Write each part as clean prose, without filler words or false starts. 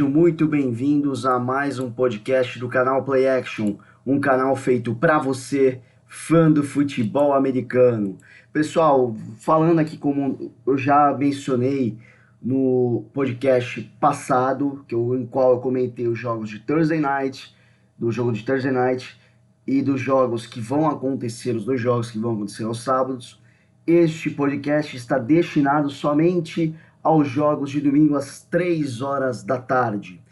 Sejam muito bem-vindos a mais um podcast do canal Play Action, um canal feito para você, fã do futebol americano. Pessoal, falando aqui como eu já mencionei no podcast passado, em qual eu comentei os jogos de Thursday Night, do jogo de Thursday Night e dos jogos que vão acontecer, os dois jogos que vão acontecer aos sábados. Este podcast está destinado somente aos jogos de domingo às 3 horas da tarde.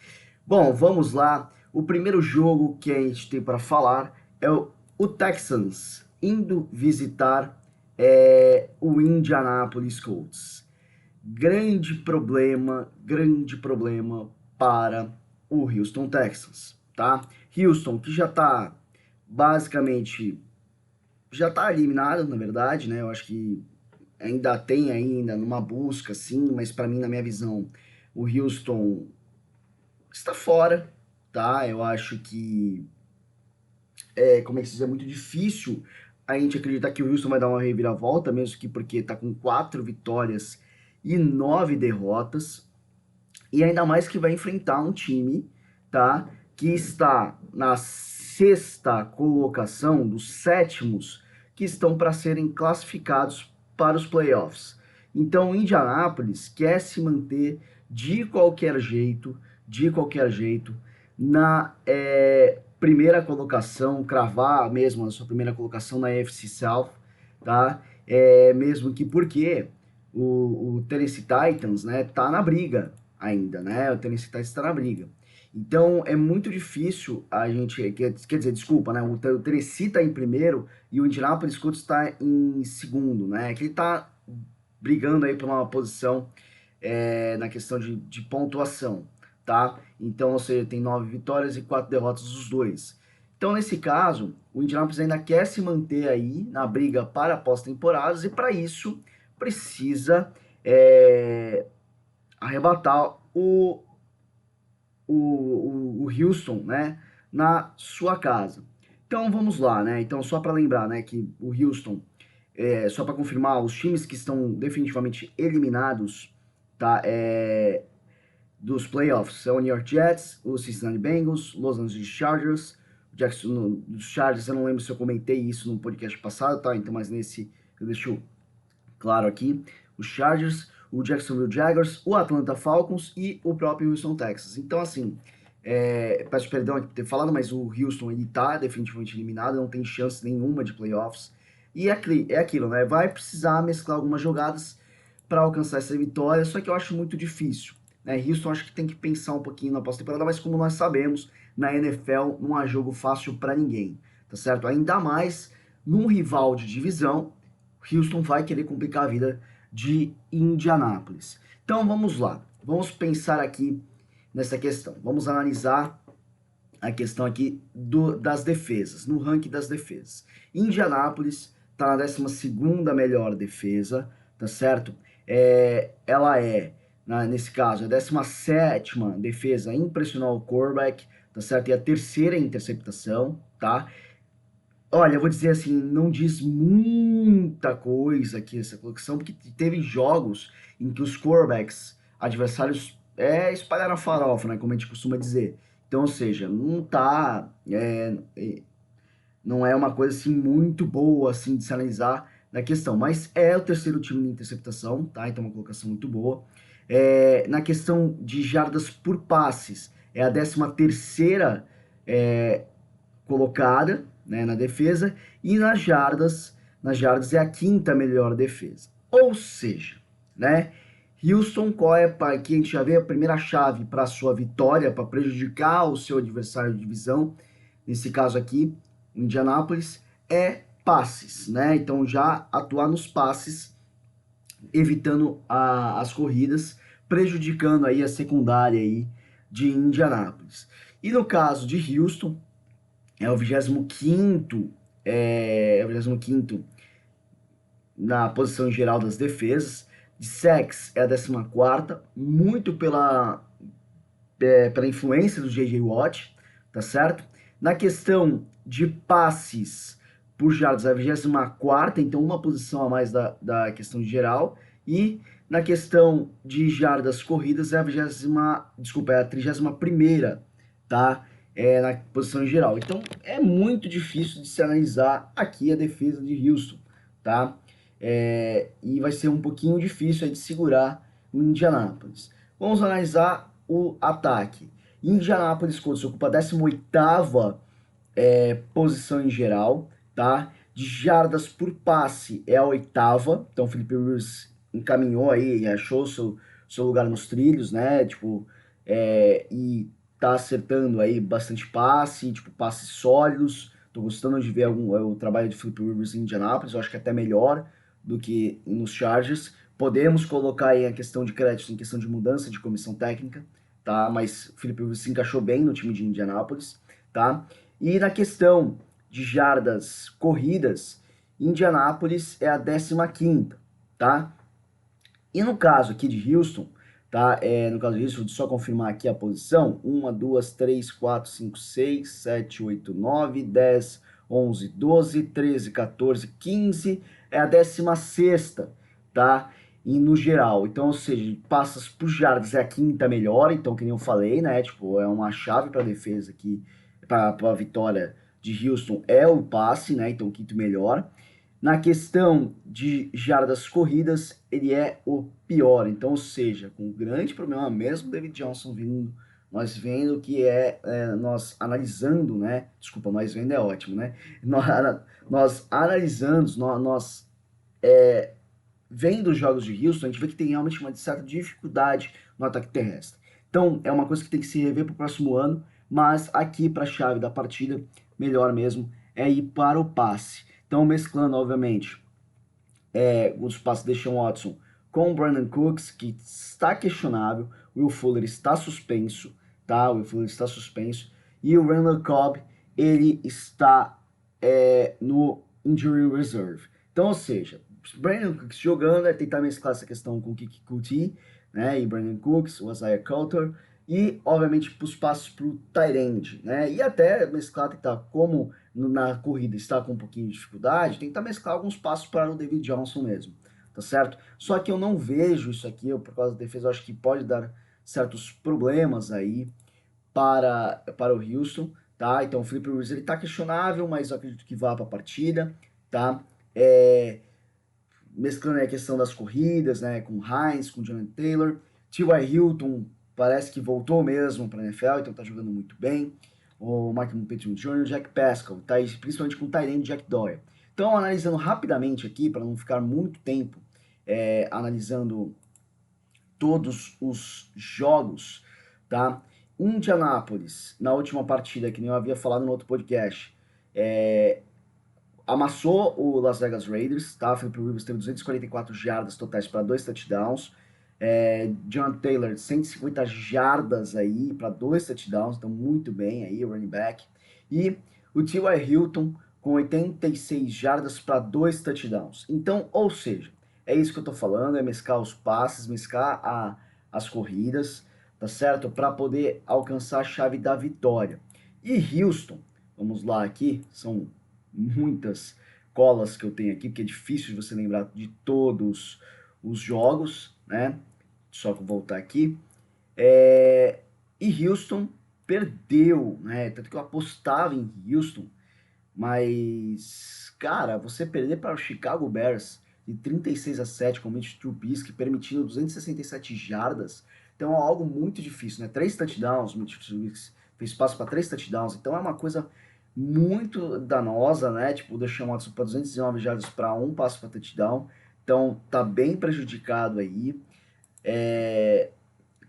Bom, vamos lá. O primeiro jogo que a gente tem para falar é o Texans indo visitar o Indianapolis Colts. Grande problema para o Houston Texans, tá? Houston, que já está basicamente eliminado, na verdade, né? Eu acho que ainda numa busca, sim, mas para mim, na minha visão, o Houston está fora, tá? Eu acho que como é que se diz, é muito difícil a gente acreditar que o Houston vai dar uma reviravolta, mesmo que porque tá com 4 vitórias e 9 derrotas, e ainda mais que vai enfrentar um time, tá? Que está na sexta colocação dos sétimos que estão para serem classificados para os playoffs. Então, o Indianapolis quer se manter de qualquer jeito, na primeira colocação, cravar mesmo a sua primeira colocação na AFC South, tá? Mesmo que porque o Tennessee Titans, né, tá na briga ainda, né? O Tennessee Titans está na briga. Então é muito difícil a gente, quer dizer, desculpa, né? O Tennessee está em primeiro e o Indianapolis Colts está em segundo, né? Que ele está brigando aí por uma posição na questão de pontuação, tá? Então, ou seja, tem 9 vitórias e 4 derrotas dos dois. Então, nesse caso, o Indianapolis ainda quer se manter aí na briga para pós-temporadas e para isso precisa arrebatar o Houston, né, na sua casa. Então vamos lá, né? Então só para lembrar, né, que o Houston, só para confirmar, os times que estão definitivamente eliminados, tá, dos playoffs são o New York Jets, o Cincinnati Bengals, Los Angeles Chargers, dos Chargers, eu não lembro se eu comentei isso no podcast passado, tá? Então, mas nesse eu deixo claro aqui, os Chargers, o Jacksonville Jaguars, o Atlanta Falcons e o próprio Houston Texans. Então, assim, peço perdão aqui por ter falado, mas o Houston, ele tá definitivamente eliminado, não tem chance nenhuma de playoffs. E é aquilo, né? Vai precisar mesclar algumas jogadas para alcançar essa vitória, só que eu acho muito difícil. Né? Houston acho que tem que pensar um pouquinho na pós-temporada, mas como nós sabemos, na NFL não há jogo fácil para ninguém, tá certo? Ainda mais num rival de divisão, Houston vai querer complicar a vida de Indianápolis. Então vamos lá, vamos pensar aqui nessa questão. Vamos analisar a questão aqui das defesas, no ranking das defesas. Indianápolis está na 12ª melhor defesa, tá certo? Ela nesse caso, a 17ª defesa em pressionar o quarterback, tá certo? E a terceira em interceptação, tá? Olha, eu vou dizer assim, não diz muita coisa aqui essa colocação, porque teve jogos em que os quarterbacks adversários espalharam a farofa, né, como a gente costuma dizer. Então, ou seja, não é uma coisa assim muito boa assim de se analisar na questão, mas é o terceiro time de interceptação, tá? Então, uma colocação muito boa. Na questão de jardas por passes, é a 13ª colocada, né, na defesa, e nas jardas é a 5ª melhor defesa. Ou seja, né, Houston, qual aqui a gente já vê a primeira chave para a sua vitória, para prejudicar o seu adversário de divisão, nesse caso aqui, Indianápolis, é passes, né? Então já atuar nos passes, evitando as corridas, prejudicando aí a secundária aí de Indianápolis. E no caso de Houston, é o 25º, na posição geral das defesas. De sacks é a 14ª, muito pela influência do J.J. Watt, tá certo? Na questão de passes por jardas, a 24ª, então uma posição a mais da questão geral. E Na questão de jardas corridas, é a 20ª, desculpa, é a 31ª, tá? Na posição em geral. Então, é muito difícil de se analisar aqui a defesa de Houston, tá? E vai ser um pouquinho difícil aí de segurar o Indianapolis. Vamos analisar o ataque. Indianapolis Colts ocupa a 18ª posição em geral, tá? De jardas por passe é a 8ª, então o Felipe Rivers encaminhou aí e achou seu lugar nos trilhos, né? Tipo, e tá acertando aí bastante passe, tipo, passes sólidos. Tô gostando de ver o trabalho de Felipe Rivers em Indianapolis, eu acho que é até melhor do que nos Chargers. Podemos colocar aí a questão de créditos em questão de mudança de comissão técnica, tá? Mas o Felipe Rivers se encaixou bem no time de Indianapolis, tá? E na questão de jardas corridas, Indianápolis é a 15ª, tá? E no caso aqui de Houston, tá? No caso de Houston, só confirmar aqui a posição: 1, 2, 3, 4, 5, 6, 7, 8, 9, 10, 11, 12, 13, 14, 15, é a 16ª, tá? E no geral, então, ou seja, passas por jardas é a quinta melhor, então, que nem eu falei, né? Tipo, é uma chave para defesa aqui, para a vitória de Houston é o passe, né? Então, o quinto melhor. Na questão de jardas corridas, ele é o pior. Então, ou seja, com um grande problema mesmo, David Johnson vindo, nós vendo que nós analisando, né? Desculpa, nós vendo é ótimo, né? Nós analisando, nós vendo os jogos de Houston, a gente vê que tem realmente uma certa dificuldade no ataque terrestre. Então, é uma coisa que tem que se rever para o próximo ano, mas aqui para a chave da partida, melhor mesmo é ir para o passe. Então, mesclando, obviamente, os passes de Sean Watson com o Brandon Cooks, que está questionável, o Will Fuller está suspenso, tá? O Will Fuller está suspenso, e o Randall Cobb, ele está no Injury Reserve. Então, ou seja, Brandon Cooks jogando, é tentar mesclar essa questão com o Kiki Kuti, né? E Brandon Cooks, o Isaiah Coulter, e, obviamente, para os passos para o tight end, né? E até mesclar, tentar, como na corrida está com um pouquinho de dificuldade, tentar mesclar alguns passos para o David Johnson mesmo, tá certo? Só que eu não vejo isso aqui, por causa da defesa, eu acho que pode dar certos problemas aí para o Houston, tá? Então o Felipe Rivers, ele tá questionável, mas eu acredito que vá para a partida, tá? Mesclando aí a questão das corridas, né, com Hines, com Jonathan Taylor. T.Y. Hilton parece que voltou mesmo para a NFL, então tá jogando muito bem. O Michael Pittman Jr., Jack Pascal, tá aí, principalmente com o Tyrande Jack Doyle. Então, analisando rapidamente aqui, para não ficar muito tempo analisando todos os jogos, tá? Indianápolis, na última partida, que nem eu havia falado no outro podcast, amassou o Las Vegas Raiders, tá? Philip Rivers teve 244 jardas totais para 2 touchdowns. John Taylor, 150 jardas aí para 2 touchdowns, então muito bem aí, o running back. E o T.Y. Hilton com 86 jardas para 2 touchdowns. Então, ou seja, é isso que eu tô falando, é mesclar os passes, mesclar as corridas, tá certo? Para poder alcançar a chave da vitória. E Houston, vamos lá aqui, são muitas colas que eu tenho aqui, porque é difícil de você lembrar de todos os jogos, né? Só que voltar aqui. E Houston perdeu, né? Tanto que eu apostava em Houston, mas, cara, você perder para o Chicago Bears de 36-7 com o Mitch Trubisky, permitindo 267 jardas, então é algo muito difícil, né? 3 touchdowns, o Mitch Trubisky fez passo para 3 touchdowns, então é uma coisa muito danosa, né? Tipo, o Deshaun Watson para 219 jardas para um passo para touchdown, então tá bem prejudicado aí.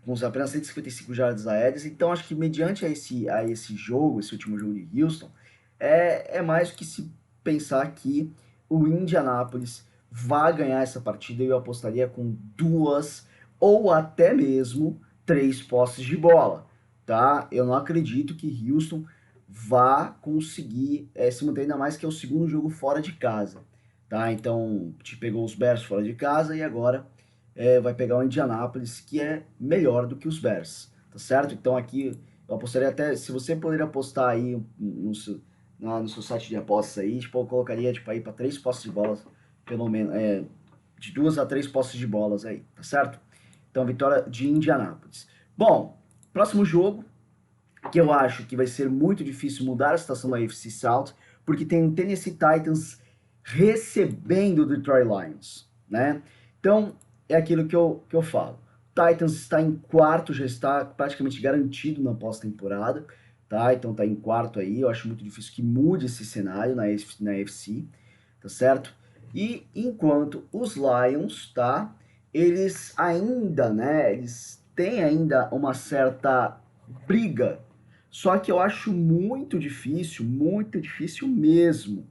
Com apenas 155 jardas aéreas. Então, acho que mediante a esse jogo, esse último jogo de Houston, é mais do que se pensar que o Indianapolis vai ganhar essa partida. Eu apostaria com 2 ou até mesmo 3 posses de bola, tá? Eu não acredito que Houston vá conseguir se manter, ainda mais que é o segundo jogo fora de casa, tá? Então, te pegou os Bears fora de casa e agora vai pegar o Indianapolis, que é melhor do que os Bears, tá certo? Então aqui eu apostaria até, se você poderia apostar aí no seu site de apostas aí, tipo, eu colocaria tipo, aí para 3 postes de bola, pelo menos, de 2 a 3 posses de bolas aí, tá certo? Então, vitória de Indianápolis. Bom, próximo jogo, que eu acho que vai ser muito difícil mudar a situação da AFC South, porque tem o Tennessee Titans recebendo o Detroit Lions, né? Então, é aquilo que eu falo. Titans está em quarto, já está praticamente garantido na pós-temporada, tá? Então tá em quarto aí, eu acho muito difícil que mude esse cenário na AFC, tá certo? E enquanto os Lions, tá? Eles ainda, né? Eles têm ainda uma certa briga. Só que eu acho muito difícil mesmo,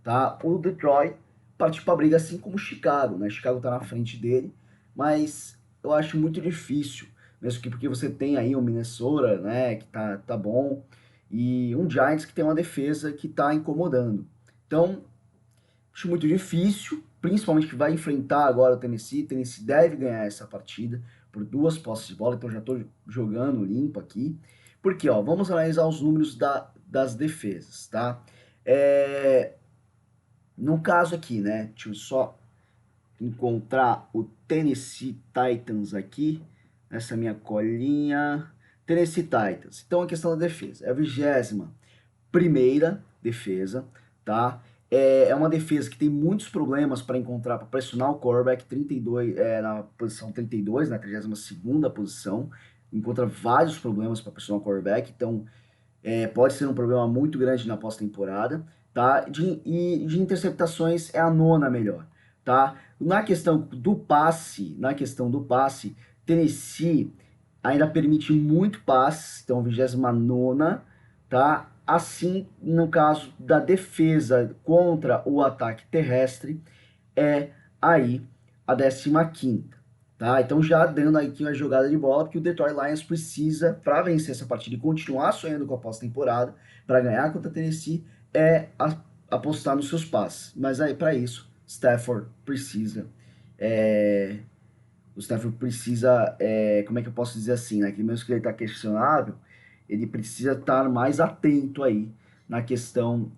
tá? O Detroit partir para briga assim como o Chicago, né? Chicago tá na frente dele, mas eu acho muito difícil, mesmo que porque você tem aí o Minnesota, né, que tá bom, e um Giants que tem uma defesa que tá incomodando. Então, acho muito difícil, principalmente que vai enfrentar agora o Tennessee. Tennessee deve ganhar essa partida por 2 posses de bola, então já estou jogando limpo aqui. Porque, ó, vamos analisar os números das defesas, tá? No caso aqui, né, deixa eu só encontrar o Tennessee Titans aqui, nessa minha colinha. Tennessee Titans. Então, a questão da defesa. É a 21ª defesa, tá? É uma defesa que tem muitos problemas para encontrar, para pressionar o quarterback, 32, na posição 32, na 32ª posição. Encontra vários problemas para pressionar o quarterback, então pode ser um problema muito grande na pós-temporada, tá? De interceptações é a nona melhor, tá? Na questão do passe, Tennessee ainda permite muito passe, então 29ª, tá? Assim, no caso da defesa contra o ataque terrestre, é aí a 15ª. Tá? Então já dando aqui uma jogada de bola, porque o Detroit Lions precisa, para vencer essa partida e continuar sonhando com a pós-temporada, para ganhar contra a Tennessee, apostar nos seus passes. Mas aí, para isso, Stafford precisa. O Stafford precisa, como é que eu posso dizer assim, né? Que mesmo que ele está questionável, ele precisa estar mais atento aí na questão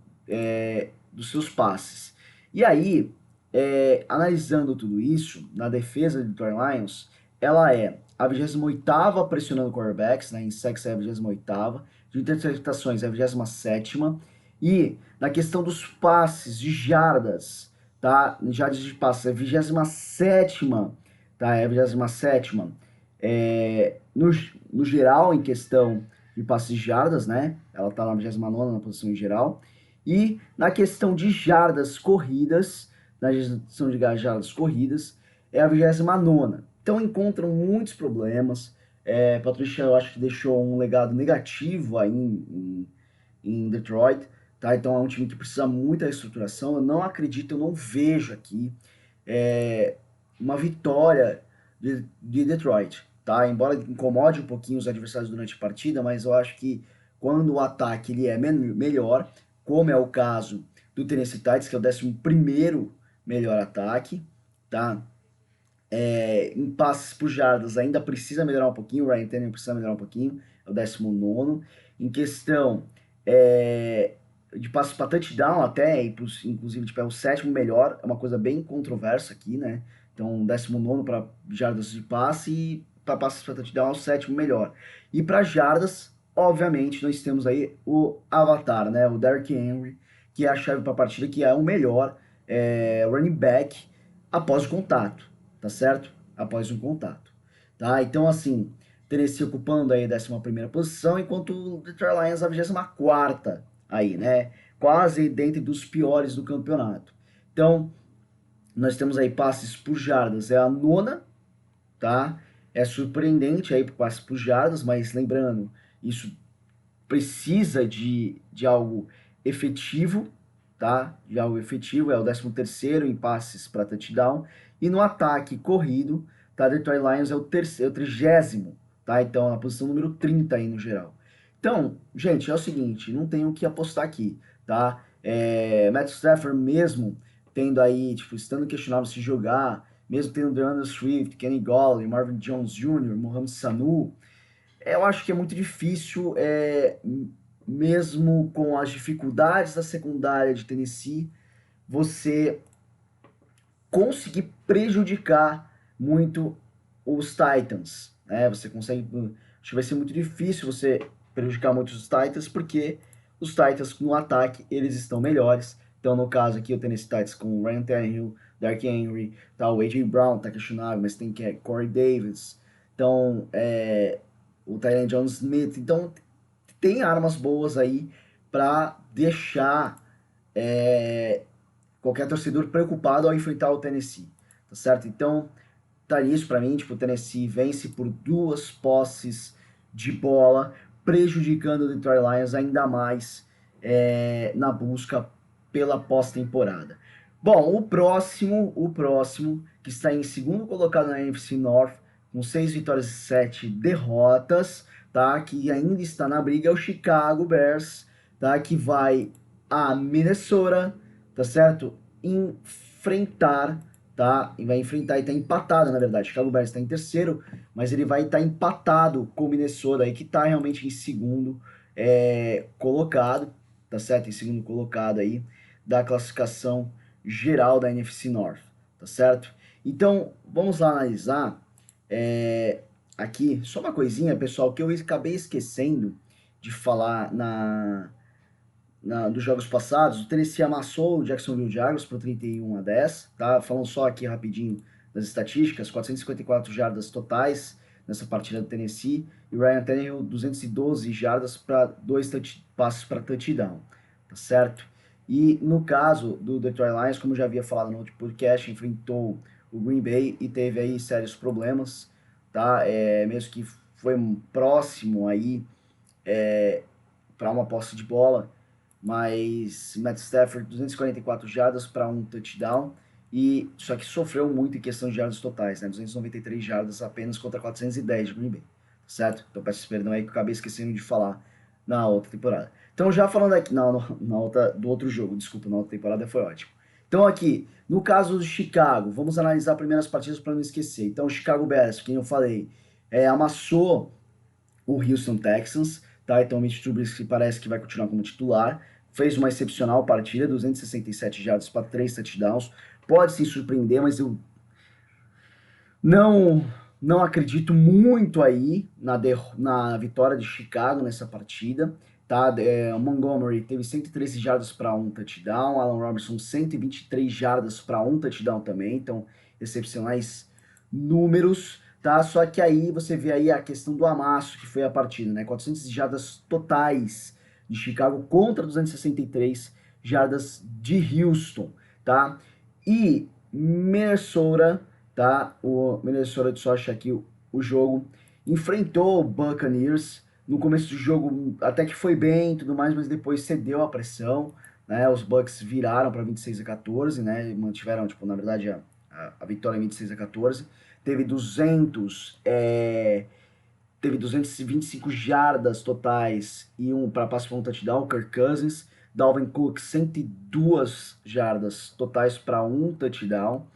dos seus passes. E aí, analisando tudo isso, na defesa do Detroit Lions, ela é a 28ª pressionando quarterbacks, né, em sacks é a 28ª, de interceptações é a 27ª, e na questão dos passes de jardas, tá, jardas de passes é a 27ª, tá, é a 27ª, no geral, em questão de passes de jardas, né, ela tá na 29ª na posição em geral, e na questão de jardas corridas, na gestão de jardas corridas, é a 29ª. Então encontram muitos problemas. Patricia, eu acho que deixou um legado negativo aí em Detroit. Tá? Então é um time que precisa muito da estruturação. Eu não acredito, eu não vejo aqui uma vitória de Detroit. Tá? Embora incomode um pouquinho os adversários durante a partida, mas eu acho que quando o ataque ele é melhor, como é o caso do Tennessee Titans, que é o 11º melhor ataque, tá? Em passes por jardas ainda precisa melhorar um pouquinho, o Ryan Tannehill precisa melhorar um pouquinho, é o 19º. Em questão de passes para touchdown até, inclusive tipo, é o 7º melhor, é uma coisa bem controversa aqui, né? Então, 19º para jardas de passe e para passes para touchdown é o 7º melhor. E para jardas, obviamente, nós temos aí o Avatar, né? O Derrick Henry, que é a chave para a partida, que é o melhor running back após o contato, tá certo? Após um contato, tá? Então, assim, Tennessee ocupando aí a 11ª posição, enquanto o Detroit Lions a 24ª aí, né? Quase dentro dos piores do campeonato. Então, nós temos aí passes por jardas, é a nona, tá? É surpreendente aí por passes por jardas, mas lembrando, isso precisa de algo efetivo, tá? De algo efetivo, é o 13º em passes para touchdown. E no ataque corrido, tá? Detroit Lions é o 30º, tá? Então, na posição número 30 aí no geral. Então, gente, é o seguinte, não tenho o que apostar aqui, tá? Matt Stafford mesmo, tendo aí, tipo, estando questionável se jogar, mesmo tendo DeAndre Swift, Kenny Golladay, Marvin Jones Jr., Mohamed Sanu, eu acho que é muito difícil, mesmo com as dificuldades da secundária de Tennessee, você conseguir prejudicar muito os Titans, né? Você consegue, acho que vai ser muito difícil você prejudicar muito os Titans, porque os Titans no ataque, eles estão melhores. Então, no caso aqui, o Tennessee Titans com o Ryan Tannehill, Dark Henry, tá, o A.J. Brown tá questionável, mas tem que é Corey Davis, então, o Tylen John Smith, então tem armas boas aí para deixar qualquer torcedor preocupado ao enfrentar o Tennessee, tá certo? Então, tá nisso para mim, tipo, o Tennessee vence por 2 posses de bola, prejudicando o Detroit Lions ainda mais na busca pela pós-temporada. Bom, o próximo, que está em segundo colocado na NFC North, com 6 vitórias e 7 derrotas, tá? Que ainda está na briga, é o Chicago Bears, tá? Que vai a Minnesota, tá certo? Enfrentar, tá? E vai enfrentar e tá empatado, na verdade. Chicago Bears está em terceiro, mas ele vai estar empatado com o Minnesota aí, que tá realmente em segundo colocado, tá certo? Em segundo colocado aí da classificação geral da NFC North, tá certo? Então, vamos lá analisar aqui, só uma coisinha, pessoal, que eu acabei esquecendo de falar dos jogos passados. O Tennessee amassou o Jacksonville Jaguars por 31-10, tá? Falando só aqui rapidinho das estatísticas, 454 jardas totais nessa partida do Tennessee, e o Ryan Tannehill 212 jardas para 2 passes para touchdown, tá certo? E no caso do Detroit Lions, como eu já havia falado no outro podcast, enfrentou o Green Bay e teve aí sérios problemas, tá? Mesmo que foi próximo aí para uma posse de bola, mas Matt Stafford 244 jardas para um touchdown, e só que sofreu muito em questão de jardas totais, né? 293 jardas apenas contra 410 de Green Bay, certo? Então peço perdão aí que eu acabei esquecendo de falar na outra temporada. Então já falando aqui, na outra, do outro jogo, desculpa, na outra temporada foi ótimo. Então aqui, no caso do Chicago, vamos analisar primeiras partidas para não esquecer. Então o Chicago Bears, quem eu falei, amassou o Houston Texans, tá? Então o Mitch Trubisky parece que vai continuar como titular. Fez uma excepcional partida, 267 jardas para 3 touchdowns. Pode se surpreender, mas eu não acredito muito aí na vitória de Chicago nessa partida. Tá? O Montgomery teve 113 jardas para um touchdown, Allen Robinson 123 jardas para um touchdown também, então excepcionais números, tá? Só que aí você vê aí a questão do amasso que foi a partida, né? 400 jardas totais de Chicago contra 263 jardas de Houston, tá? E Minnesota, tá? O Minnesota, deixa eu achar aqui o jogo, enfrentou o Buccaneers. No começo do jogo até que foi bem e tudo mais, mas depois cedeu a pressão, né? Os Bucks viraram para 26-14, né? Mantiveram, tipo, na verdade, a vitória em 26-14. Teve 225 jardas totais e um para passe para um touchdown, Kirk Cousins. Dalvin Cook, 102 jardas totais para um touchdown.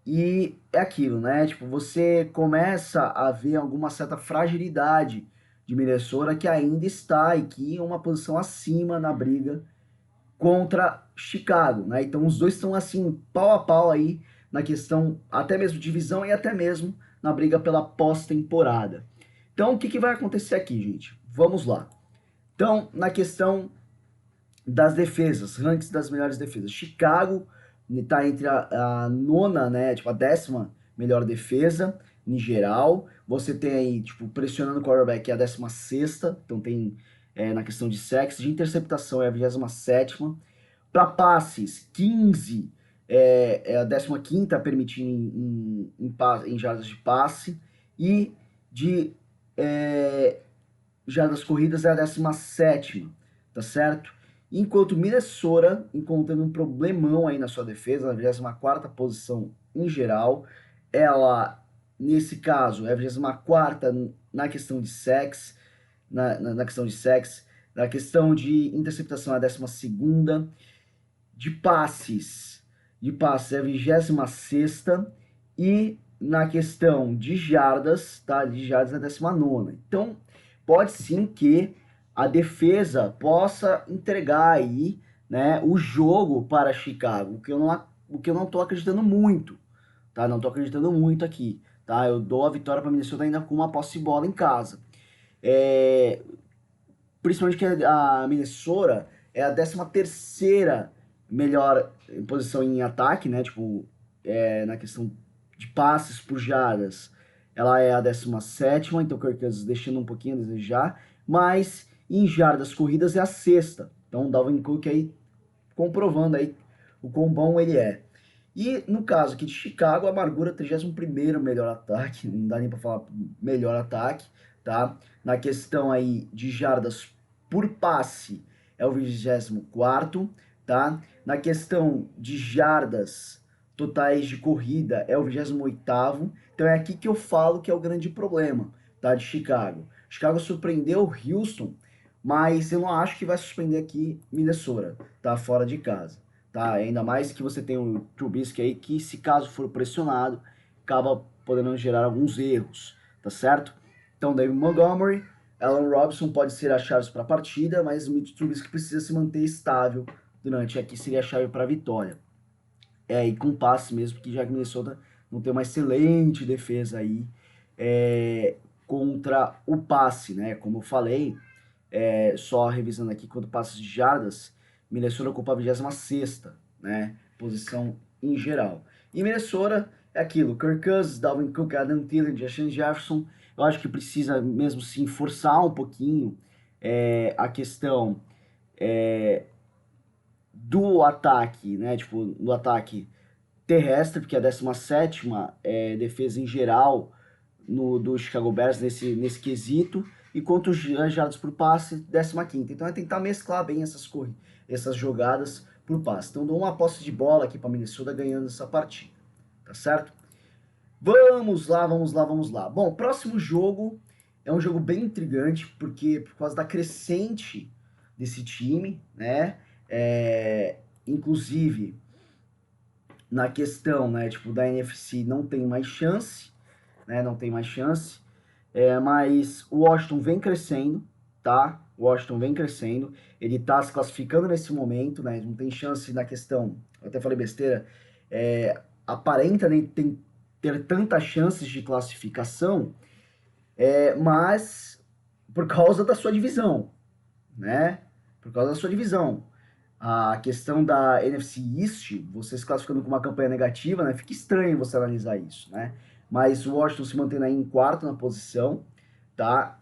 E é aquilo, né? Tipo, você começa a ver alguma certa fragilidade de Minnesota, que ainda está aqui em uma posição acima na briga contra Chicago, né? Então os dois estão assim, pau a pau aí na questão até mesmo de divisão e até mesmo na briga pela pós-temporada. Então o que vai acontecer aqui, gente? Vamos lá. Então, na questão das defesas, rankings das melhores defesas. Chicago está entre a nona, né, tipo a 10ª melhor defesa em geral. Você tem aí, tipo, pressionando o quarterback é a 16ª, então tem na questão de sacks, de interceptação é a 27ª. Para passes, 15 é a 15ª permitindo em jardas de passe, e de jardas corridas é a 17ª, tá certo? Enquanto Minnesota encontrando um problemão aí na sua defesa, na 24ª posição em geral. Ela, nesse caso, é a 24ª na questão de sacks, na questão de sacks, na questão de interceptação é a 12ª, de passes é a 26ª, e na questão de jardas, tá? De jardas é a 19ª. Então, pode sim que a defesa possa entregar aí, né, o jogo para Chicago, que eu o que eu não tô acreditando muito, tá? Não tô acreditando muito aqui, tá? Eu dou a vitória para Minnesota ainda com uma posse de bola em casa. É, principalmente que a Minnesota é a 13ª melhor posição em ataque, né? Tipo, na questão de passes por jardas, ela é a 17ª, então o Kirk Cousins deixando um pouquinho a desejar, mas em jardas corridas é a 6ª. Então o Dalvin Cook aí comprovando aí o quão bom ele é. E no caso aqui de Chicago, a Amargura 31º melhor ataque, não dá nem para falar melhor ataque, tá? Na questão aí de jardas por passe, é o 24º, tá? Na questão de jardas totais de corrida, é o 28º. Então é aqui que eu falo que é o grande problema, tá? De Chicago. Chicago surpreendeu Houston, mas eu não acho que vai surpreender aqui Minnesota, tá? Fora de casa. Tá? Ainda mais que você tem o Trubisky aí que, se caso for pressionado, acaba podendo gerar alguns erros, tá certo? Então, David Montgomery, Allen Robinson pode ser as chaves para a partida, mas o Mitch Trubisky precisa se manter estável durante aqui, seria a chave para a vitória. E com passe mesmo, porque já que Minnesota não tem uma excelente defesa aí contra o passe, né? Como eu falei, só revisando aqui, quanto passes de jardas, Minnesota ocupa a 26ª, né, posição em geral. E Minnesota é aquilo, Kirk Cousins, Dalvin Cook, Adam Thielen, Justin Jefferson, eu acho que precisa mesmo sim forçar um pouquinho a questão do ataque, né, tipo, do ataque terrestre, porque a 17ª defesa em geral do Chicago Bears nesse quesito, e quanto as jardas por passe, 15ª. Então é tentar mesclar bem essas jogadas por passe. Então dou uma posse de bola aqui para Minnesota ganhando essa partida, tá certo? Vamos lá, vamos lá, vamos lá. Bom, próximo jogo é um jogo bem intrigante, porque por causa da crescente desse time, né? Inclusive, na questão, né, tipo, da NFC não tem mais chance, né? Não tem mais chance. Mas o Washington vem crescendo, tá? O Washington vem crescendo. Ele tá se classificando nesse momento, né? Não tem chance na questão. Eu até falei besteira. Aparenta nem ter tantas chances de classificação, mas por causa da sua divisão, né? Por causa da sua divisão. A questão da NFC East, você se classificando com uma campanha negativa, né? Fica estranho você analisar isso, né? Mas o Washington se mantendo aí em quarto na posição, tá?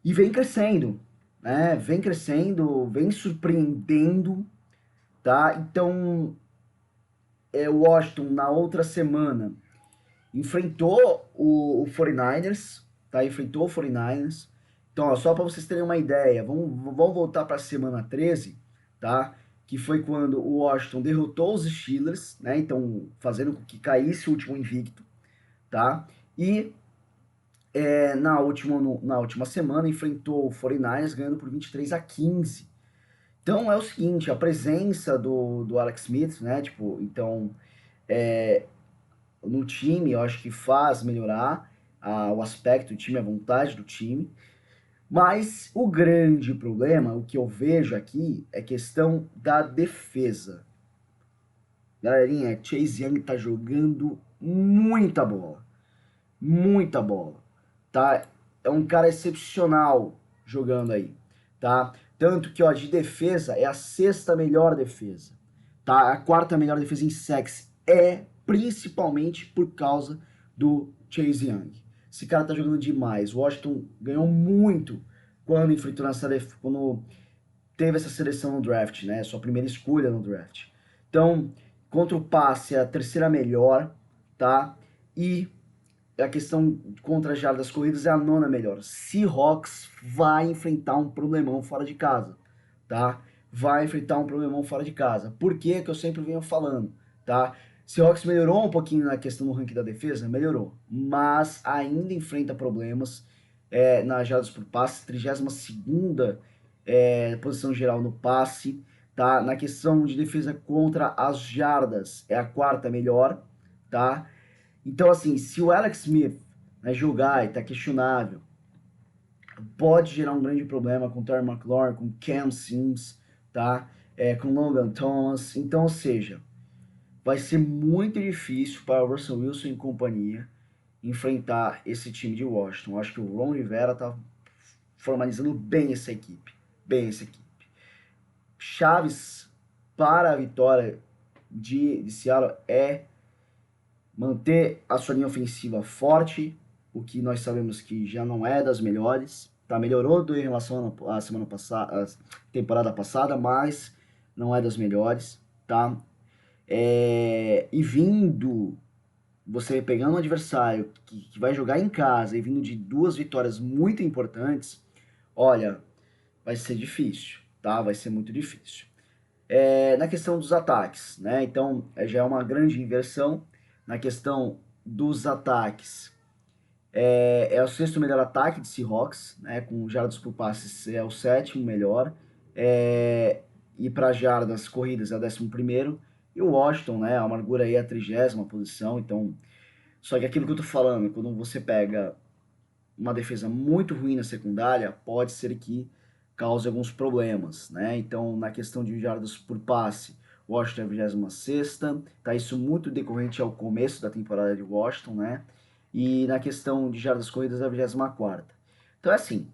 E vem crescendo, né? Vem crescendo, vem surpreendendo, tá? Então, o Washington na outra semana enfrentou o 49ers, tá? Enfrentou o 49ers. Então, ó, só para vocês terem uma ideia, vamos voltar para a semana 13, tá? Que foi quando o Washington derrotou os Steelers, né? Então, fazendo com que caísse o último invicto, tá? E na última semana enfrentou o 49ers ganhando por 23-15. Então é o seguinte, a presença do Alex Smith, né? Tipo, então no time eu acho que faz melhorar o aspecto do time, a vontade do time. Mas o grande problema, o que eu vejo aqui, é questão da defesa. Galerinha, Chase Young tá jogando muita bola. Muita bola. Tá? É um cara excepcional jogando aí. Tá? Tanto que, ó, de defesa, é a 6ª melhor defesa. Tá? A 4ª melhor defesa em sacks. Principalmente por causa do Chase Young. Esse cara tá jogando demais. O Washington ganhou muito quando enfrentou quando teve essa seleção no draft, né? Sua primeira escolha no draft. Então, contra o passe é a 3ª melhor, tá? E a questão contra as jardas corridas é a 9ª melhor. Seahawks vai enfrentar um problemão fora de casa, tá? Vai enfrentar um problemão fora de casa. Por que que eu sempre venho falando, tá? Seahawks melhorou um pouquinho na questão do ranking da defesa, melhorou, mas ainda enfrenta problemas nas jardas por passe, 32ª posição geral no passe, tá? Na questão de defesa contra as jardas, é a 4ª melhor, tá? Então, assim, se o Alex Smith, né, jogar e tá questionável, pode gerar um grande problema com o Terry McLaurin, com o Cam Sims, tá? com Logan Thomas. Então, ou seja, vai ser muito difícil para o Russell Wilson e companhia enfrentar esse time de Washington. Eu acho que o Ron Rivera está formalizando bem essa equipe. Bem essa equipe. Chaves para a vitória de Seattle é manter a sua linha ofensiva forte, o que nós sabemos que já não é das melhores. Tá, melhorou em relação à semana passada, à temporada passada, mas não é das melhores, tá? E vindo, você pegando um adversário que vai jogar em casa e vindo de 2 vitórias muito importantes, olha, vai ser difícil, tá? Vai ser muito difícil. Na questão dos ataques, né? Então, já é uma grande inversão. Na questão dos ataques, é o 6º melhor ataque de Seahawks, né? Com jardas por passes é o 7º melhor. E para jardas corridas é o 11º. E o Washington, né? A amargura aí é a 30ª posição. Então, só que aquilo que eu tô falando, quando você pega uma defesa muito ruim na secundária, pode ser que cause alguns problemas, né? Então, na questão de jardas por passe, Washington é a 26ª, tá? Isso muito decorrente ao começo da temporada de Washington, né? E na questão de jardas corridas é a 24ª. Então é assim,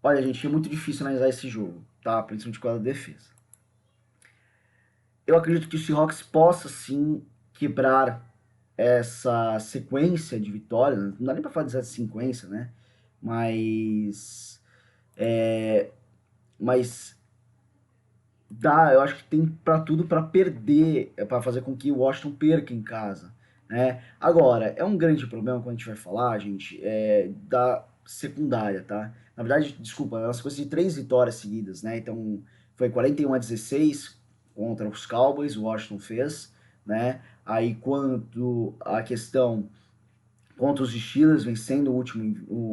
olha gente, é muito difícil analisar esse jogo, tá? Principalmente com a defesa. Eu acredito que o Seahawks possa sim quebrar essa sequência de vitórias, não dá nem pra falar de sequência, né? Mas dá, eu acho que tem para tudo para perder, para fazer com que o Washington perca em casa, né? Agora, é um grande problema quando a gente vai falar, gente, da secundária, tá? Na verdade, desculpa, é uma sequência de 3 vitórias seguidas, né? Então, foi 41-16 contra os Cowboys, o Washington fez, né? Aí, quanto a questão contra os Steelers, vencendo o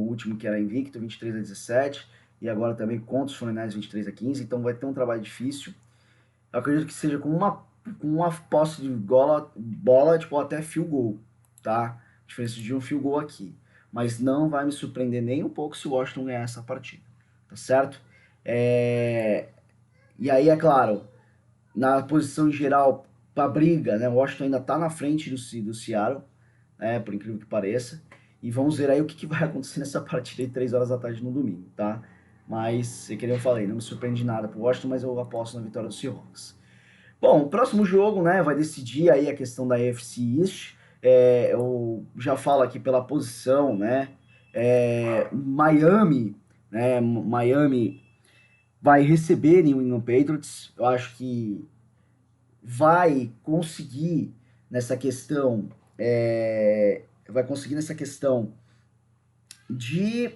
último que era invicto, 23-17, e agora também contra os 49ers, 23-15, então vai ter um trabalho difícil. Eu acredito que seja com uma posse de bola, tipo, até field goal, tá? Diferença de um field goal aqui. Mas não vai me surpreender nem um pouco se o Washington ganhar essa partida, tá certo? E aí, é claro, na posição em geral, pra briga, né? O Washington ainda tá na frente do Seattle, por incrível que pareça. E vamos ver aí o que vai acontecer nessa partida de 3 horas da tarde no domingo, tá? Mas, que nem eu falei, não me surpreende nada pro Washington, mas eu aposto na vitória do Seahawks. Bom, o próximo jogo, né, vai decidir aí a questão da AFC East. Eu já falo aqui pela posição, né? Miami, né? Miami vai receber New England Patriots. Eu acho que vai conseguir nessa questão, de,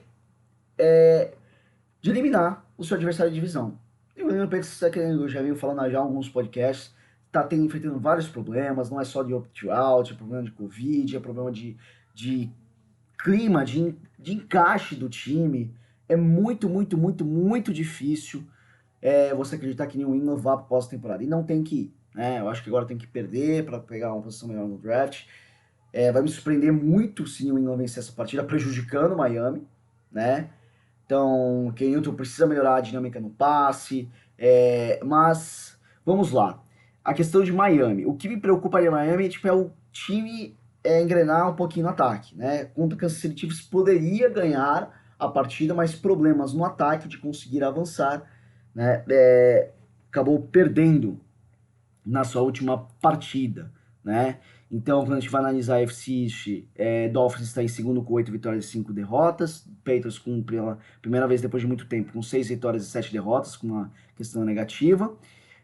de eliminar o seu adversário de divisão. E o New England Patriots, eu já venho falando já em alguns podcasts, está enfrentando vários problemas, não é só de opt-out, é problema de Covid, é problema de clima, de encaixe do time. É muito, muito, muito, muito difícil você acreditar que New England vá para a pós-temporada. E não tem que ir, né? Eu acho que agora tem que perder para pegar uma posição melhor no draft. Vai me surpreender muito se New England vencer essa partida, prejudicando Miami, né? Então, Ken Newton precisa melhorar a dinâmica no passe, mas vamos lá. A questão de Miami. O que me preocupa em Miami tipo, é o time engrenar um pouquinho no ataque, né? Contra o Kansas City Chiefs poderia ganhar a partida, mas problemas no ataque de conseguir avançar, né? Acabou perdendo na sua última partida, né? Então, quando a gente vai analisar a AFC East, Dolphins está em segundo com 8 vitórias e 5 derrotas, Patriots pela primeira vez depois de muito tempo com 6 vitórias e 7 derrotas, com uma questão negativa.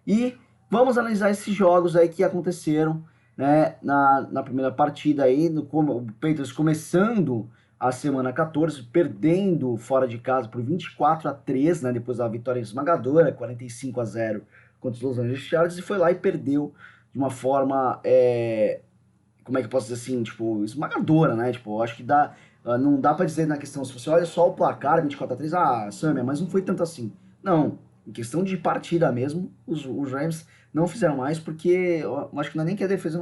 E vamos analisar esses jogos aí que aconteceram, né, na primeira partida aí, o Patriots começando a semana 14, perdendo fora de casa por 24-3, né, depois da vitória esmagadora, 45-0 contra os Los Angeles Chargers, e foi lá e perdeu de uma forma, como é que eu posso dizer assim, tipo, esmagadora, né? Tipo, eu acho que não dá pra dizer na questão, se você olha só o placar, 24-3, Samia, mas não foi tanto assim. Não, em questão de partida mesmo, os Rams não fizeram mais, porque eu acho que não é nem que a defesa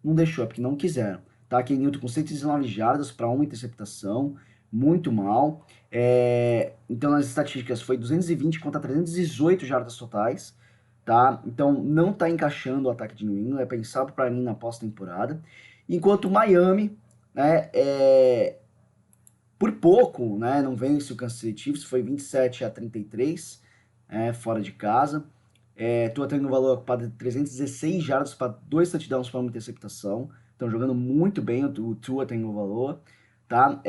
não deixou, é porque não quiseram. Tá, Ken Newton com 119 jardas para uma interceptação, muito mal. Então nas estatísticas foi 220 contra 318 jardas totais. tá? Então não tá encaixando o ataque de New England, é pensado para mim na pós-temporada. Enquanto Miami, né, por pouco, né, não vence o Kansas City Chiefs, foi 27-33, fora de casa. Tua tendo um valor ocupado de 316 jardas para 2 touchdowns para uma interceptação. Estão jogando muito bem, o Tua tem um valor, tá?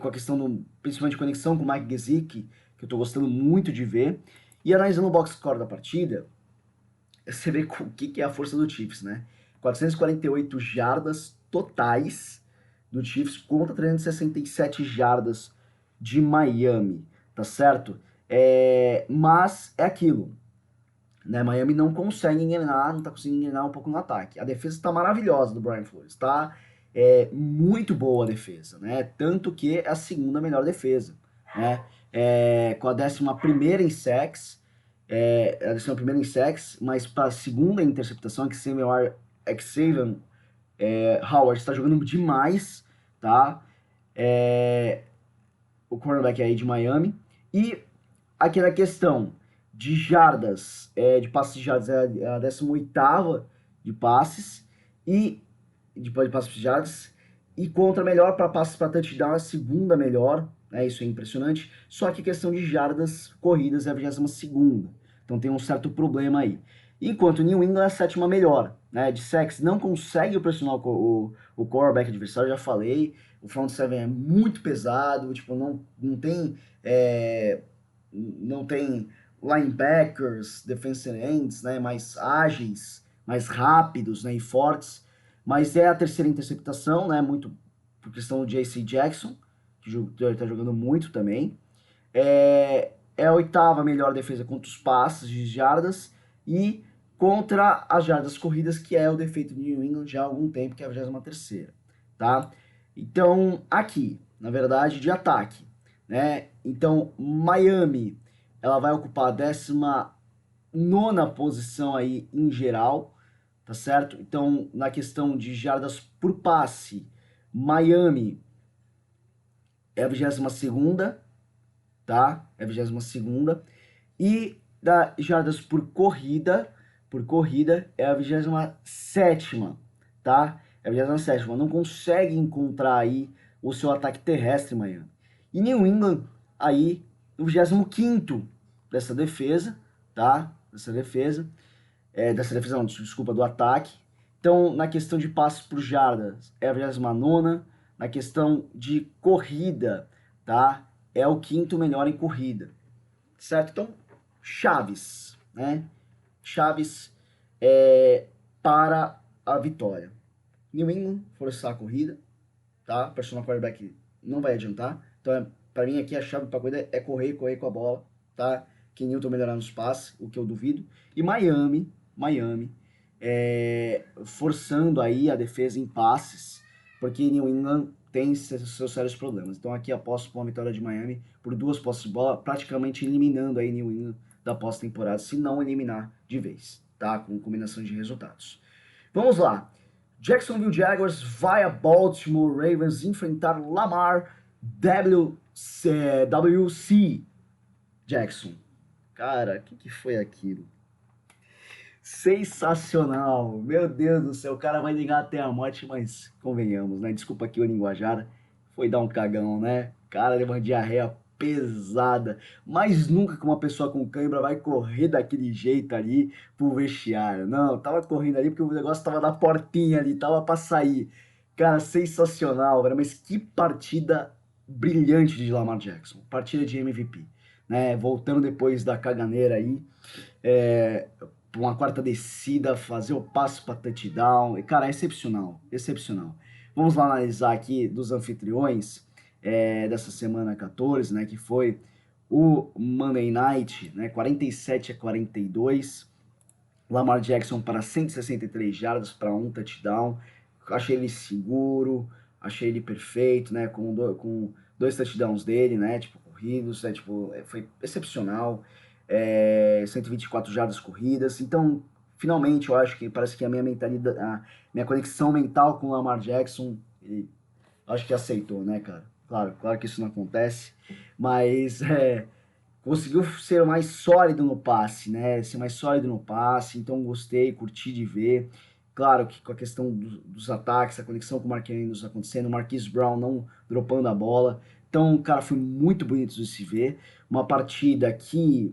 Com a questão principalmente conexão com o Mike Gesicki, que eu tô gostando muito de ver. E analisando o box score da partida, você vê o que é a força do Chiefs, né? 448 jardas totais do Chiefs contra 367 jardas de Miami, tá certo? Mas é aquilo, né? Miami não consegue engrenar, não tá conseguindo engrenar um pouco no ataque. A defesa tá maravilhosa do Brian Flores, tá? Muito boa a defesa, né? Tanto que é a segunda melhor defesa, né? Com a 11ª em sacks, a 11ª em sacks, mas para a segunda interceptação, que Xavier Howard está jogando demais, tá? O cornerback aí de Miami. E aquela questão de jardas, de passes de jardas, é a 18ª de passes, e de passes de jardas, e contra melhor para passes para touchdown, a segunda melhor, né? Isso é impressionante. Só que a questão de jardas corridas é a 22ª. Então tem um certo problema aí. Enquanto o New England é a 7ª melhor, né? De sacks, não consegue pressionar o quarterback adversário, já falei. O front seven é muito pesado, tipo, não tem não tem linebackers, defensive ends, né, mais ágeis, mais rápidos, né, e fortes, mas é a 3ª interceptação, né, muito por questão do J.C. Jackson, que está jogando muito também. É a 8ª melhor defesa contra os passes de jardas e contra as jardas corridas, que é o defeito de New England já há algum tempo, que é a 23ª, tá? Então, aqui, na verdade, de ataque, né? Então, Miami, ela vai ocupar a 19ª posição aí em geral, tá certo? Então, na questão de jardas por passe, Miami é a 22ª, tá? É a 22ª. E da jardas por corrida é a 27ª, tá? É a 27ª. Não consegue encontrar aí o seu ataque terrestre, Miami. E New England aí no 25º dessa defesa, tá? Dessa defesa não, desculpa, do ataque. Então, na questão de passos por jardas, é a 29ª. Na questão de corrida, tá? É o 5º melhor em corrida, certo? Então, chaves, né? Chaves para a vitória. New England forçar a corrida, tá? Personal quarterback não vai adiantar. Então, para mim aqui a chave para a corrida é correr com a bola, tá? Que Newton melhorar nos passes, o que eu duvido. E Miami, forçando aí a defesa em passes, porque New England tem seus sérios problemas. Então aqui aposto por uma vitória de Miami por 2 posses de bola, praticamente eliminando aí New England da pós-temporada, se não eliminar de vez, tá? Com combinação de resultados. Vamos lá. Jacksonville Jaguars vai a Baltimore Ravens enfrentar Lamar WC Jackson. Cara, o que foi aquilo? Sensacional! Meu Deus do céu, o cara vai ligar até a morte, mas convenhamos, né? Desculpa aqui o linguajar, foi dar um cagão, né? Cara, deu uma diarreia pesada, mas nunca que uma pessoa com cãibra vai correr daquele jeito ali pro vestiário. Não, tava correndo ali porque o negócio tava na portinha ali, tava pra sair. Cara, sensacional, velho, mas que partida brilhante de Lamar Jackson, partida de MVP, né? Voltando depois da caganeira aí, é, uma quarta descida, fazer o passo para touchdown. Cara, é excepcional, excepcional. Vamos lá analisar aqui dos anfitriões dessa semana 14, né, que foi o Monday Night, né, 47-42. Lamar Jackson para 163 jardas para um touchdown. Achei ele seguro, achei ele perfeito, né, com 2 touchdowns dele, né, tipo corridos, né, tipo, foi excepcional. 124 jardas corridas. Então, finalmente, eu acho que parece que a minha mentalidade, a minha conexão mental com o Lamar Jackson, ele, acho que aceitou, né, cara? Claro que isso não acontece, mas conseguiu ser mais sólido no passe, né? Ser mais sólido no passe, então gostei, curti de ver. Claro que com a questão dos ataques, a conexão com o Mark Andrews acontecendo, o Marquise Brown não dropando a bola. Então, cara, foi muito bonito de se ver. Uma partida que,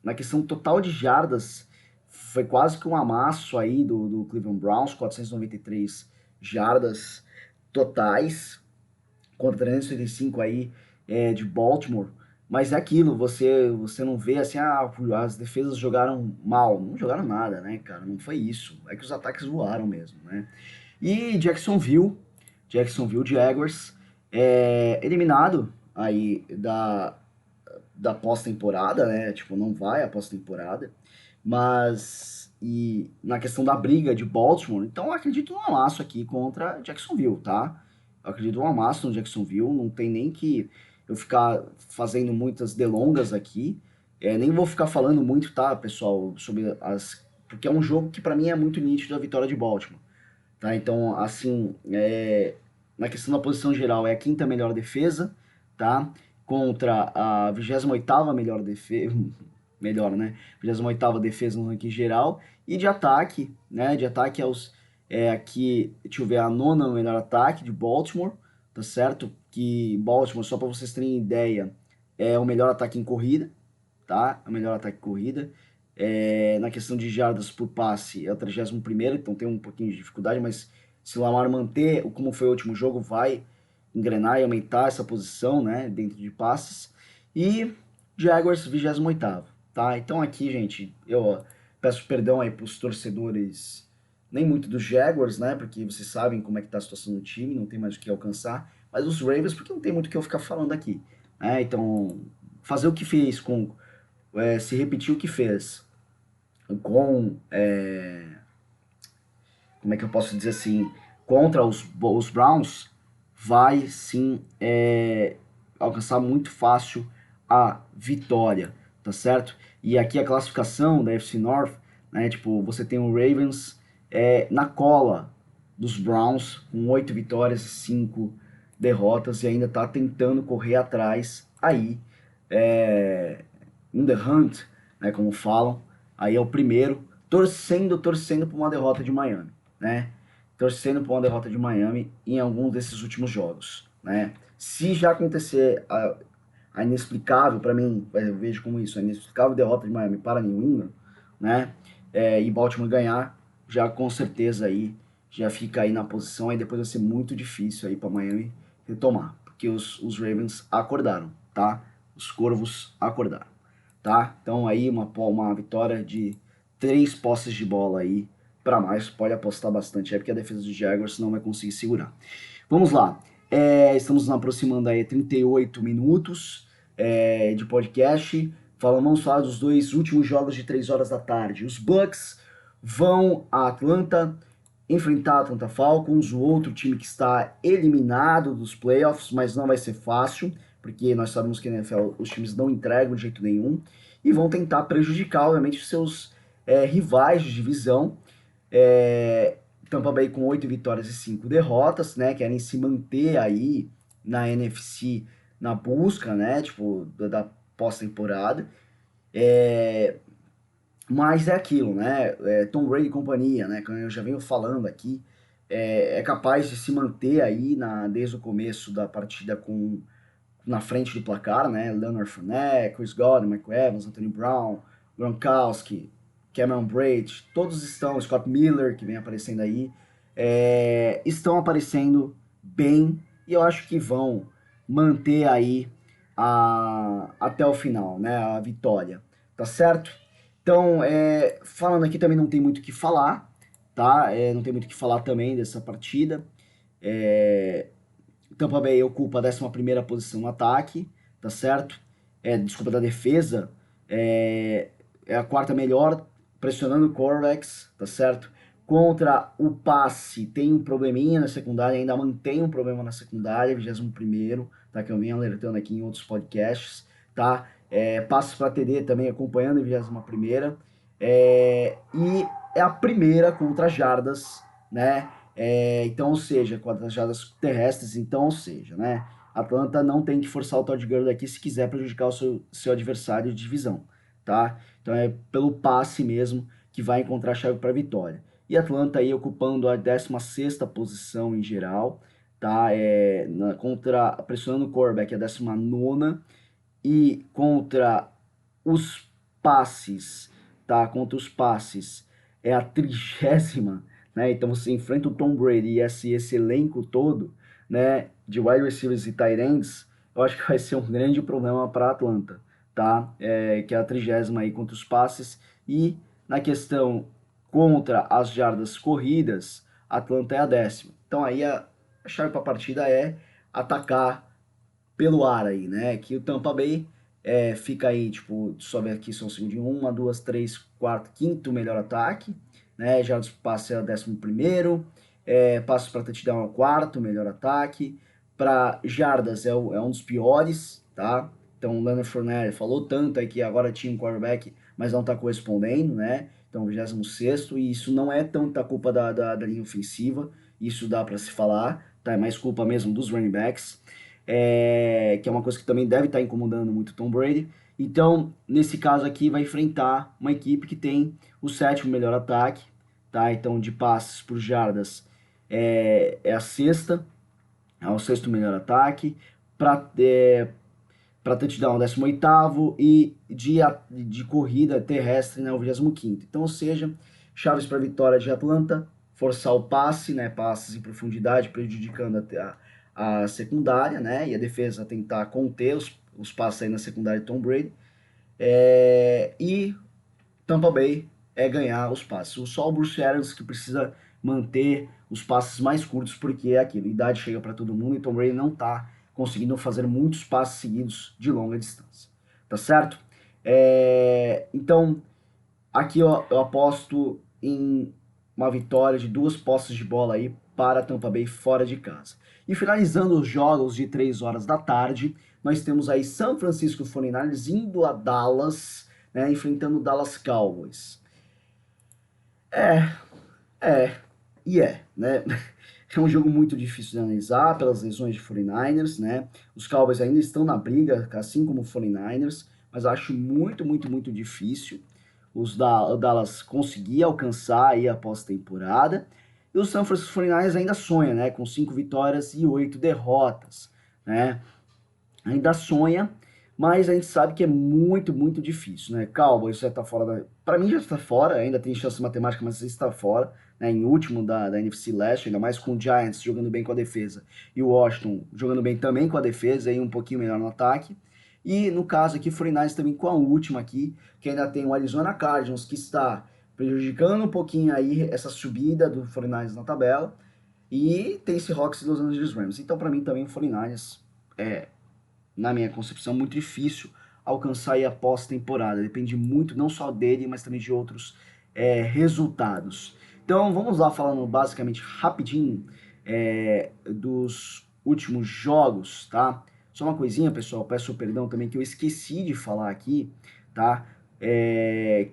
na questão total de jardas, foi quase que um amasso aí do Cleveland Browns, 493 jardas totais, contra 385 aí de Baltimore. Mas é aquilo, você não vê assim, as defesas jogaram mal. Não jogaram nada, né, cara? Não foi isso. É que os ataques voaram mesmo, né? E Jacksonville Jaguars, eliminado aí da pós-temporada, né? Tipo, não vai a pós-temporada. Mas, e na questão da briga de Baltimore, então eu acredito no amasso aqui contra Jacksonville, tá? Eu acredito no amasso no Jacksonville, não tem nem que eu ficar fazendo muitas delongas aqui. Nem vou ficar falando muito, tá, pessoal, sobre as. Porque é um jogo que para mim é muito nítido a vitória de Baltimore. Tá? Então, assim, na questão da posição geral, é a quinta melhor defesa, tá? Contra a 28ª melhor defesa, melhor, né? 28ª defesa no ranking geral. E de ataque, né? De ataque aqui, deixa eu ver, a nona melhor ataque de Baltimore, tá certo? Que Baltimore, só para vocês terem ideia, é o melhor ataque em corrida, tá? É o melhor ataque em corrida. Na questão de jardas por passe, é o 31º, então tem um pouquinho de dificuldade, mas se o Lamar manter como foi o último jogo, vai engrenar e aumentar essa posição, né, dentro de passes. E Jaguars, 28º, tá? Então aqui, gente, eu peço perdão aí pros torcedores, nem muito dos Jaguars, né, porque vocês sabem como é que tá a situação do time, não tem mais o que alcançar, mas os Ravens, porque não tem muito o que eu ficar falando aqui, né? Então, fazer o que fez se repetir o que fez com, como é que eu posso dizer assim, contra os Browns, vai sim alcançar muito fácil a vitória, tá certo? E aqui a classificação da FC North, né, tipo, você tem o Ravens na cola dos Browns, com 8 vitórias e 5 derrotas, e ainda tá tentando correr atrás aí, in the hunt, né, como falam, aí é o primeiro, torcendo por uma derrota de Miami, né? Torcendo por uma derrota de Miami em algum desses últimos jogos, né? Se já acontecer a inexplicável, para mim, eu vejo como isso, a inexplicável derrota de Miami para New England, né? E Baltimore ganhar, já com certeza aí, já fica aí na posição, aí depois vai ser muito difícil aí para Miami retomar, porque os Ravens acordaram, tá? Os Corvos acordaram, tá? Então aí uma vitória de 3 posses de bola aí para mais, pode apostar bastante, porque a defesa dos Jaguars não vai conseguir segurar. Vamos lá, estamos nos aproximando aí 38 minutos de podcast. Vamos falar dos dois últimos jogos de 3 horas da tarde. Os Bucks vão a Atlanta enfrentar a Atlanta Falcons, o outro time que está eliminado dos playoffs, mas não vai ser fácil, porque nós sabemos que na NFL os times não entregam de jeito nenhum, e vão tentar prejudicar, obviamente, os seus rivais de divisão. Tampa Bay com 8 vitórias e 5 derrotas, né? Querem se manter aí na NFC na busca, né? Tipo, da pós-temporada. Mas é aquilo, né? Tom Brady e companhia, né? Como eu já venho falando aqui, é capaz de se manter aí desde o começo da partida na frente do placar, né? Leonard Fournette, Chris Godwin, Mike Evans, Anthony Brown, Gronkowski, Cameron Brate, todos estão, Scott Miller, que vem aparecendo aí, estão aparecendo bem e eu acho que vão manter aí até o final, né? A vitória, tá certo? Então, falando aqui também não tem muito o que falar, tá? Não tem muito o que falar também dessa partida. Tampa Bay ocupa a 11ª posição no ataque, tá certo? Desculpa, da defesa. É a quarta melhor, pressionando o quarterbacks, tá certo? Contra o passe, tem um probleminha na secundária, ainda mantém um problema na secundária, 21º, tá? Que eu venho alertando aqui em outros podcasts, tá? Passos para TD também acompanhando em 21ª. E é a primeira contra jardas, né? Então, ou seja, contra as jardas terrestres, então, ou seja, né? Atlanta não tem que forçar o Todd Gurley aqui se quiser prejudicar o seu adversário de divisão, tá? Então é pelo passe mesmo que vai encontrar a chave para a vitória. E Atlanta aí ocupando a 16ª posição em geral, tá? Pressionando o quarterback a 19ª, e contra os passes, tá? Contra os passes é a 30ª, né? Então você enfrenta o Tom Brady e esse elenco todo, né? De wide receivers e tight ends, eu acho que vai ser um grande problema para Atlanta, tá? Que é a 30ª aí contra os passes. E na questão contra as jardas corridas, Atlanta é a 10ª. Então aí a chave para a partida é atacar pelo ar aí, né? Que o Tampa Bay fica aí, tipo, sobe aqui, são segundo de 1, 2, 3, 4, quinto melhor ataque, né? Já os passes é o 11º, passes para touchdown é o quarto melhor ataque, para jardas é um dos piores, tá? Então o Leonard Fournette falou tanto aí que agora tinha um quarterback, mas não tá correspondendo, né? Então 26º, e isso não é tanta culpa da linha ofensiva, isso dá para se falar, tá? É mais culpa mesmo dos running backs, que é uma coisa que também deve estar incomodando muito o Tom Brady. Então, nesse caso aqui, vai enfrentar uma equipe que tem o 7º melhor ataque, tá? Então, de passes por jardas é a sexta, é o 6º melhor ataque, para touchdown, 18º, e de corrida terrestre, né, o 25º. Então, ou seja, chaves para vitória de Atlanta, forçar o passe, né, passes em profundidade, prejudicando a secundária, né, e a defesa tentar conter os passes aí na secundária de Tom Brady, e Tampa Bay ganhar os passes. Só o Bruce Arians que precisa manter os passes mais curtos, porque é aquilo, idade chega para todo mundo e Tom Brady não está conseguindo fazer muitos passes seguidos de longa distância, tá certo? Então, aqui eu aposto em uma vitória de 2 posses de bola aí para Tampa Bay fora de casa. E finalizando os jogos de 3 horas da tarde, nós temos aí San Francisco 49ers indo a Dallas, né, enfrentando o Dallas Cowboys. É, é, né? É um jogo muito difícil de analisar pelas lesões de 49ers, né? Os Cowboys ainda estão na briga, assim como o 49ers, mas eu acho muito, muito, muito difícil o Dallas conseguir alcançar aí a pós-temporada. E o San Francisco 49ers ainda sonha, né? Com 5 vitórias e 8 derrotas, né? Ainda sonha, mas a gente sabe que é muito, muito difícil, né? Cowboys já tá fora da... Para mim já está fora, ainda tem chance matemática, mas está fora, né? Em último da NFC Leste, ainda mais com o Giants jogando bem com a defesa e o Washington jogando bem também com a defesa e um pouquinho melhor no ataque. E no caso aqui, 49ers também com a última aqui, que ainda tem o Arizona Cardinals, que está prejudicando um pouquinho aí essa subida do 49ers na tabela. E tem Seahawks e Los Angeles Rams. Então, para mim também o 49ers na minha concepção, muito difícil alcançar aí a pós-temporada. Depende muito não só dele, mas também de outros resultados. Então vamos lá falando basicamente rapidinho dos últimos jogos, tá? Só uma coisinha, pessoal, peço perdão também que eu esqueci de falar aqui, tá?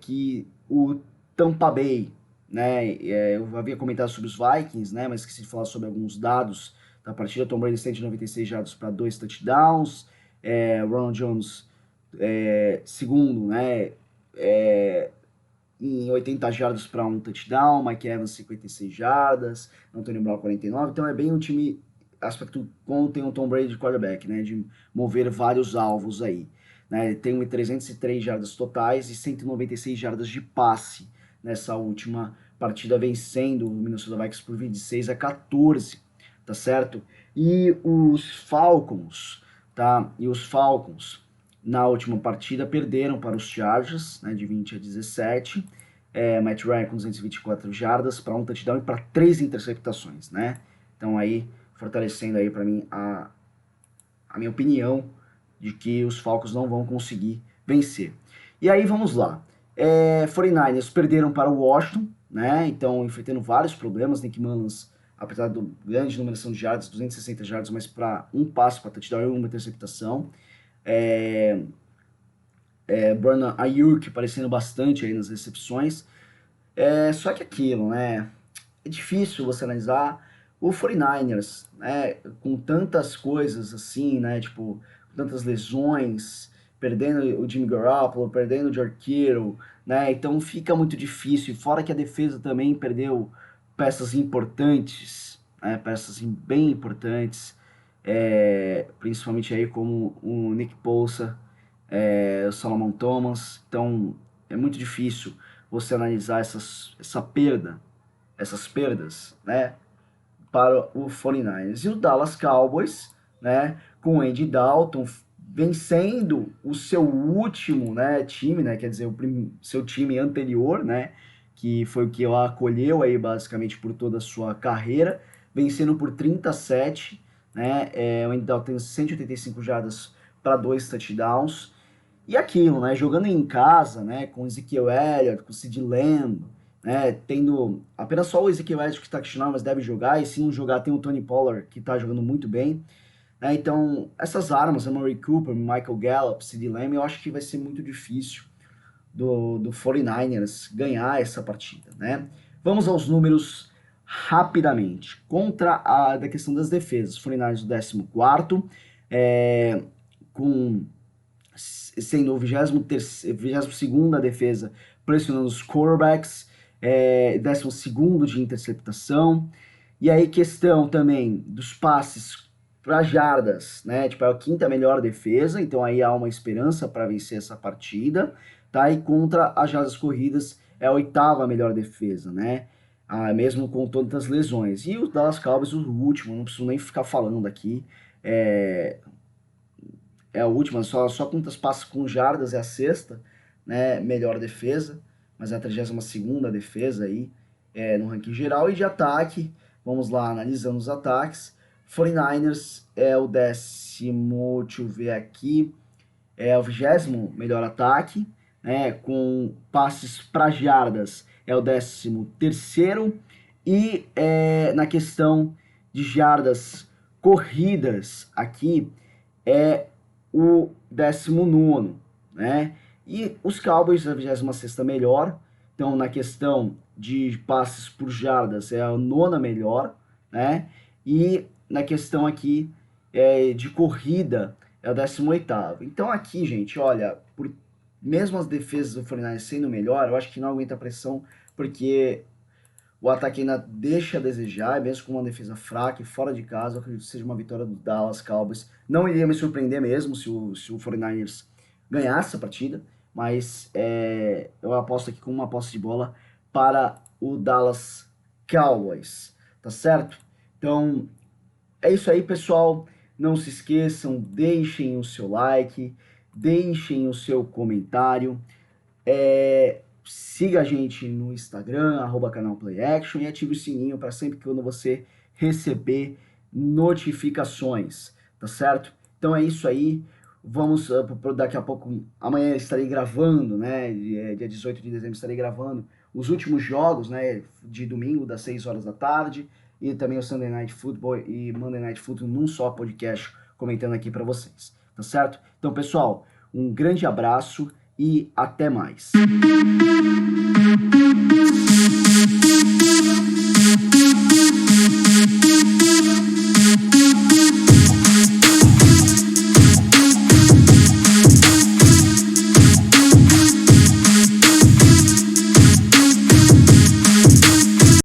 Que o Tampa Bay, né? Eu havia comentado sobre os Vikings, né? Mas esqueci de falar sobre alguns dados da partida. Tom Brady 196 jardas para 2 touchdowns, Ronald Jones segundo, né? Em 80 jardas para 1 touchdown, Mike Evans 56 jardas, Antonio Brown 49. Então é bem um time aspecto como tem o Tom Brady de quarterback, né? De mover vários alvos aí. Né? Tem 303 jardas totais e 196 jardas de passe nessa última partida, vencendo o Minnesota Vikings por 26-14, tá certo? E os Falcons, tá? E os Falcons na última partida perderam para os Chargers, né, de 20-17. Matt Ryan com 224 jardas para 1 touchdown e para 3 interceptações, né? Então aí fortalecendo aí para mim a minha opinião de que os Falcons não vão conseguir vencer. E aí vamos lá. 49ers perderam para o Washington, né? Então enfrentando vários problemas. Nick Mullins, apesar do grande numeração de jardas, 260 jardas, mas para um passe para touchdown e uma interceptação. Brandon Ayuk aparecendo bastante aí nas recepções. Só que aquilo, né? É difícil você analisar, O 49ers, né, com tantas coisas assim, né, tipo, tantas lesões, perdendo o Jimmy Garoppolo, perdendo o George Kittle, né, então fica muito difícil, fora que a defesa também perdeu peças importantes, né, peças bem importantes, principalmente aí como o Nick Bosa, o Solomon Thomas, então é muito difícil você analisar essas perdas, né, para o 49ers. E o Dallas Cowboys, né, com o Andy Dalton vencendo o seu último, né, time, né, quer dizer, seu time anterior, né, que foi o que o acolheu aí basicamente por toda a sua carreira, vencendo por 37, né, o Andy Dalton tem 185 jardas para 2 touchdowns, e aquilo, né, jogando em casa, né, com Ezekiel Elliott, com Sid Lamb, né, tendo apenas só o Ezekiel Elliott que está questionado, mas deve jogar, e se não jogar tem o Tony Pollard, que está jogando muito bem, né, então essas armas, Amari Cooper, Michael Gallup, Sid Lamb, eu acho que vai ser muito difícil do 49ers ganhar essa partida, né. Vamos aos números rapidamente. Contra a da questão das defesas, 49ers do 14º, com sendo o 22ª defesa pressionando os quarterbacks, 12º de interceptação. E aí questão também dos passes para jardas, né? Tipo, é a 5ª melhor defesa, então aí há uma esperança para vencer essa partida, tá? E contra as jardas corridas é a 8ª melhor defesa, né? Mesmo com tantas lesões. E os Dallas Cowboys, o último, não preciso nem ficar falando aqui, é a última, só quantas passes com jardas é a sexta, né, melhor defesa, mas é a 32ª defesa aí no ranking geral. E de ataque, vamos lá, analisando os ataques, 49ers é o 10º, deixa eu ver aqui, é o 20º melhor ataque, né, com passes para jardas é o 13º, e na questão de jardas corridas aqui é o 19º, né? E os Cowboys, a 26ª melhor, então na questão de passes por jardas é a 9ª melhor, né? E na questão aqui de corrida é o 18º. Então aqui, gente, olha, mesmo as defesas do 49ers sendo melhor, eu acho que não aguenta a pressão, porque o ataque ainda deixa a desejar, mesmo com uma defesa fraca e fora de casa, eu acredito que seja uma vitória do Dallas Cowboys. Não iria me surpreender mesmo se o 49ers ganhasse a partida, mas eu aposto aqui com uma posse de bola para o Dallas Cowboys, tá certo? Então, é isso aí, pessoal. Não se esqueçam, deixem o seu like, deixem o seu comentário. Siga a gente no Instagram, canal PlayAction, e ative o sininho para sempre que quando você receber notificações, tá certo? Então é isso aí. Vamos daqui a pouco, amanhã estarei gravando, né? Dia 18 de dezembro estarei gravando os últimos jogos, né? De domingo, das 6 horas da tarde, e também o Sunday Night Football e Monday Night Football num só podcast comentando aqui para vocês, tá certo? Então, pessoal, um grande abraço e até mais.